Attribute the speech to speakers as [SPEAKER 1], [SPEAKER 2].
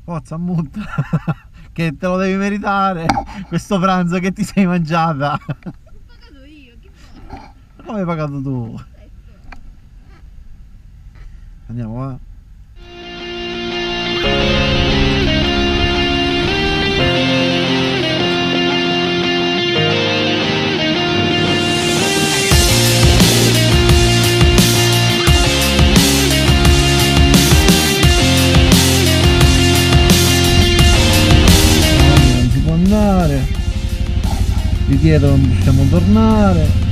[SPEAKER 1] Forza, mutta. Che te lo devi meritare. Questo pranzo che ti sei mangiata.
[SPEAKER 2] Ho pagato io, che fa?
[SPEAKER 1] Come hai pagato tu? Andiamo, va. Non si può andare. Di dietro non possiamo tornare.